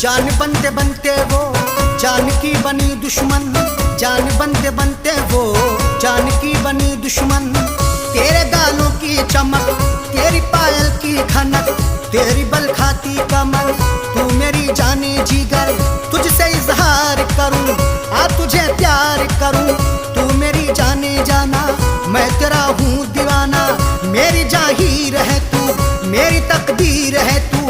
जान बनते बनते वो जान की बनी दुश्मन, जान बनते बनते वो जान की बनी दुश्मन। तेरे गालों की चमक, तेरी पायल की खनक, तेरी बल खाती कमर, तू मेरी जाने जिगर। तुझसे इजहार करूं, आ तुझे प्यार करूं, तू मेरी जाने जाना, मैं तेरा हूँ दीवाना। मेरी जाहीर है तू, मेरी तकदीर है तू,